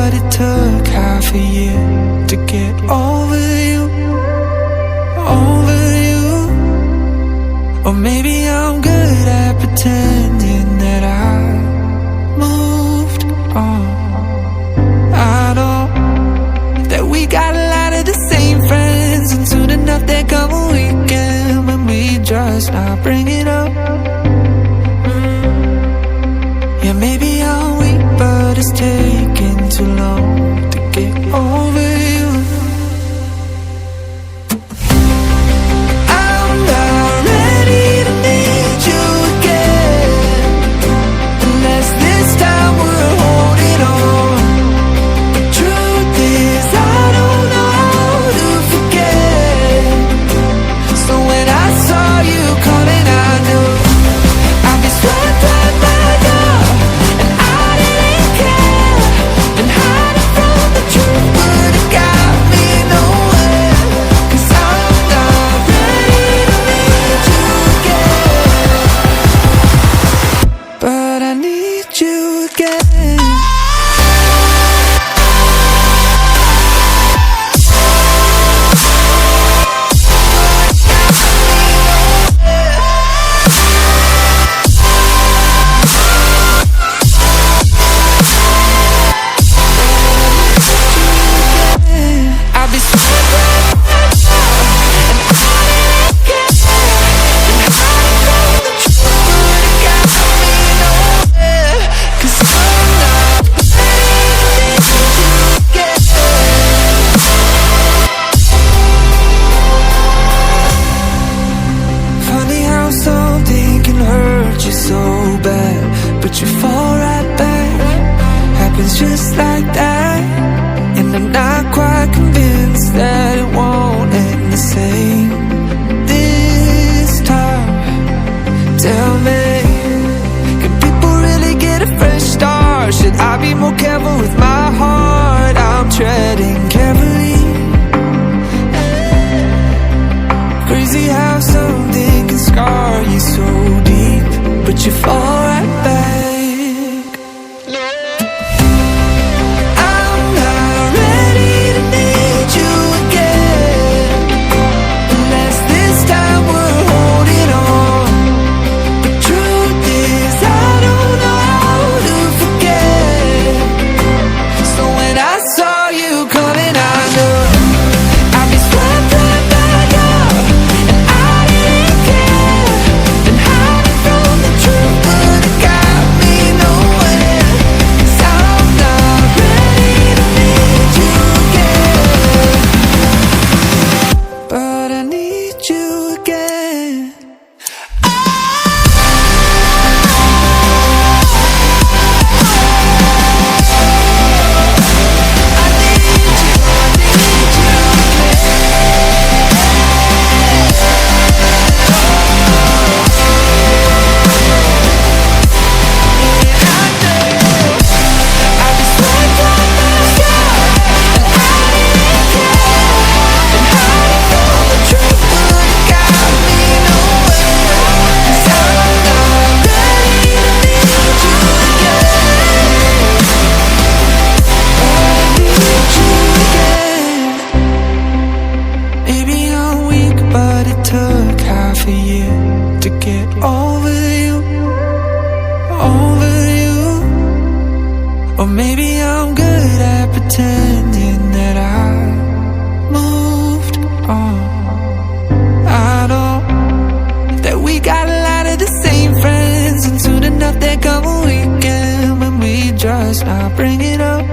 but it took half a year to get over you, over you. Or maybe I'm good at pretending that I moved on. I know that we got a lot of the same friends, and soon enough there come a weekend when we just not bring it up. Yeah, maybe I'm weak, but it's taking too long to get over you. I'm not ready to need you again, unless this time we're holding on. The truth is I don't know how to forget. So when I saw you coming, I knew I'd be swept right by now, and I didn't care. And hiding from the truth would have got me nowhere. 'Cause I'm not ready to need you again, but I need you again. I'll be swept right by now, and I didn't care. And hiding from the truth would have got me nowhere. 'Cause I'm not ready to need you again. Funny how something can hurt you so bad, but you fall right back. Happens just like that. And I'm not quite convinced that it won't end the same this time. Tell me, can people really get a fresh start? Should I be more careful with my heart? I'm treading carefully. Crazy how something can scar you so deep, but you fall right back. I'm not ready to need you again, unless this time we're holding on. The truth is I don't know how to forget. So when I saw you coming, I knew I'd be swept right by now, and I didn't care. And hiding from the truth would have got me nowhere. 'Cause I'm not ready to need you again, but I need you again. Maybe I'm weak, but it took half a year to get over you, over you. Or maybe I'm good at pretending that I moved on. I know that we got a lot of the same friends, and soon enough there come a weekend when we just not bring it up.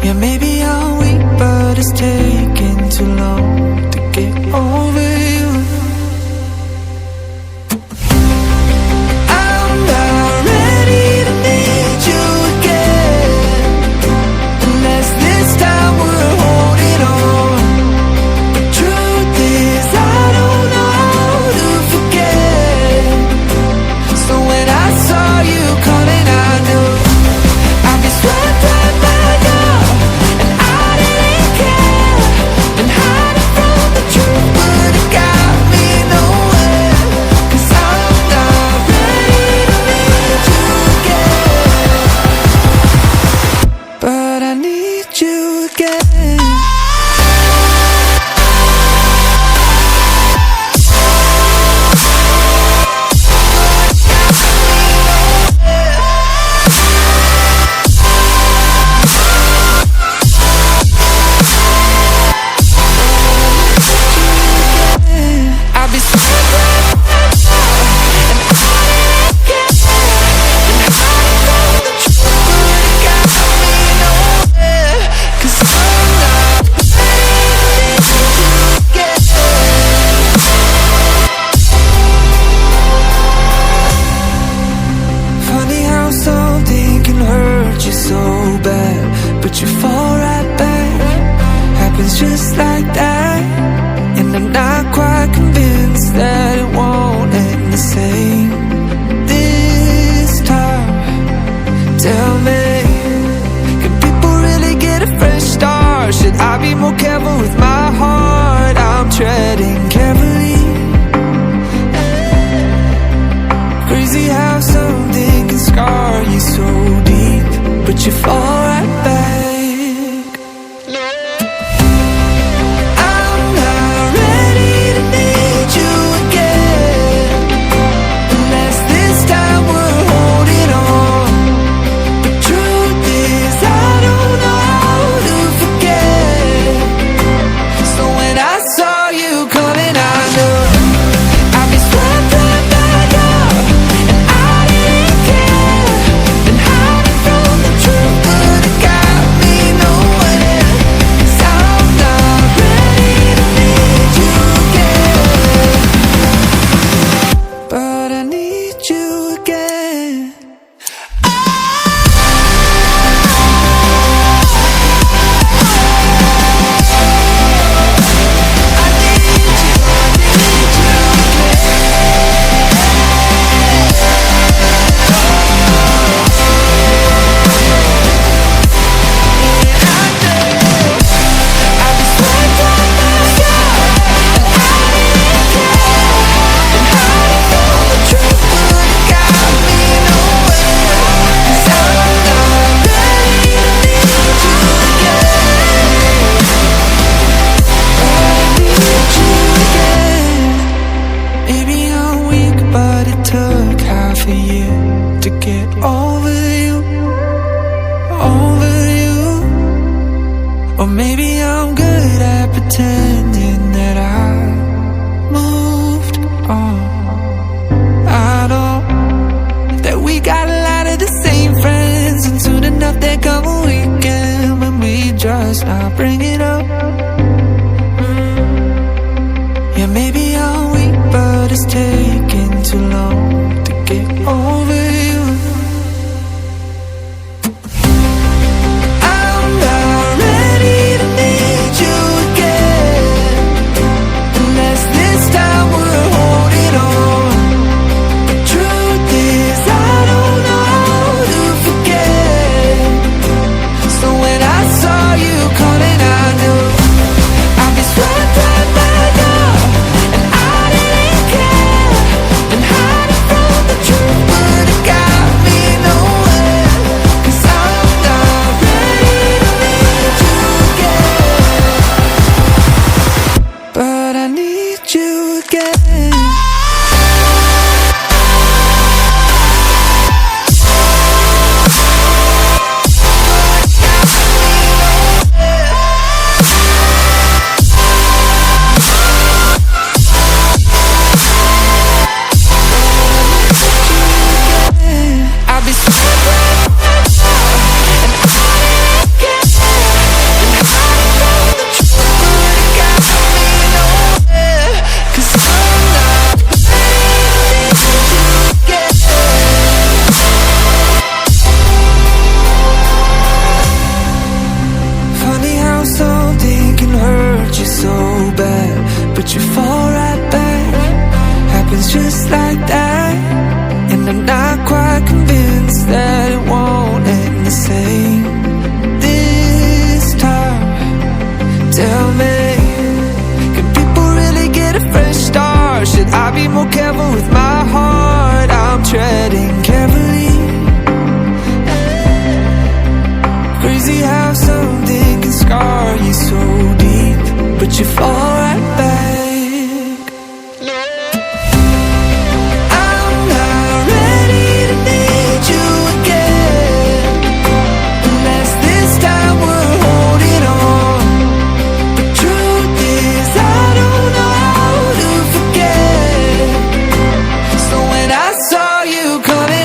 Yeah, maybe I'm weak, but it's taking too long to get over you. I'm not ready to need you again, happens just like that. And I'm not quite convinced that it won't end the same this time. Tell me, can people really get a fresh start? Should I be more careful with my heart? I'm treading carefully. Crazy how something can scar you so deep, but you fall right back. I'm not ready to need you again, unless this time we're holding on. The truth is I don't know how to forget. So when I saw you coming, I knew I'd be swept right back up, and I didn't care. Been hiding from the truth, but it got me nowhere. 'Cause I'm not ready to need you again, but I need you again. Maybe I'm weak, but it took half a year to get over you, over you. Or maybe I'm good at pretending that I moved on. I know that we got a lot of the same friends, and soon enough there come a weekend when we just not bring it up. Yeah, maybe I'm weak, but it's taking too long to get over you. I'm not ready to need you again, unless this time we're holding on. The truth is I don't know how to forget. So when I saw you coming, I knew I'd be swept right back up, and I didn't care. Been hiding from the truth, but it got me nowhere. 'Cause I'm not ready to need you again, but I need you again. I'll be swept right back up, and I didn't care. Been hiding from the truth, but it got me nowhere. 'Cause I'm not ready to need you again. Funny how something can hurt you so bad, but you fall right back. Happens just like that. And I'm not quite convinced that it won't end the same this time. Tell me, can people really get a fresh start? Should I be more careful with my heart? I'm treading carefully. Crazy how something can scar you so deep, but you fall right back. I'm not ready to need you again, unless this time we're holding on. The truth is I don't know how to forget. So when I saw you coming,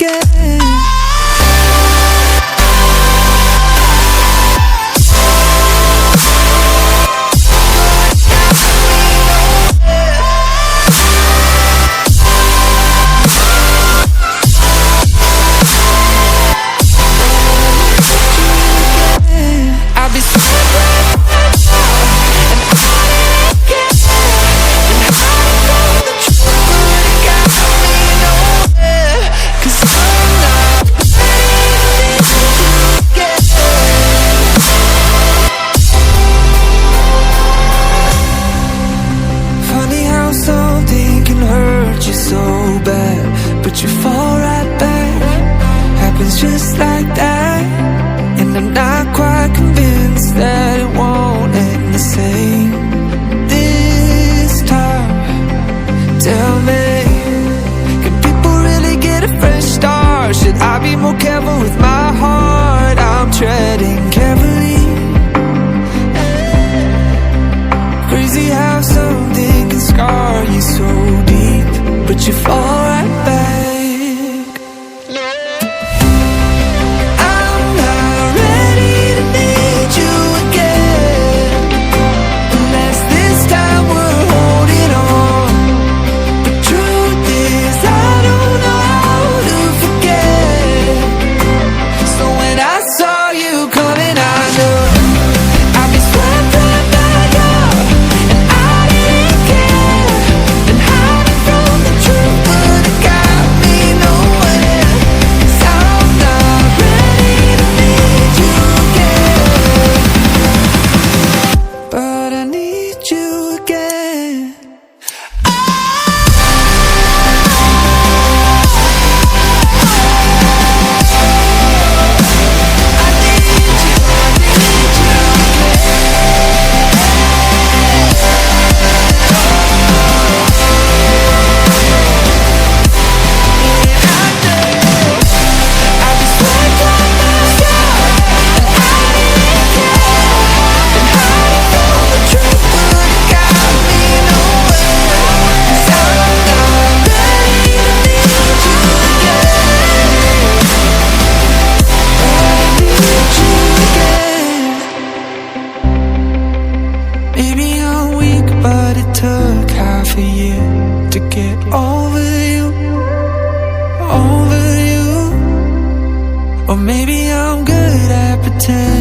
again. I'll be so bad, but you fall right back. Happens just like that. And I'm not quite convinced that it won't end the same this time. Tell me, can people really get a fresh start? Should I be more careful with my heart? I'm treading carefully. Crazy how something can scar you so deep, but you fall right back. I'm not ready to need you again, unless this time we're holding on. The truth is I don't know how to forget. So when I saw you coming, I knew I'd be swept right back up, and I didn't care. And hiding from the truth would have got me nowhere. 'Cause I'm not ready to need you again, but I need you again. Maybe I'm weak, but it took half a year to get over you, over you. Or maybe I'm good at pretending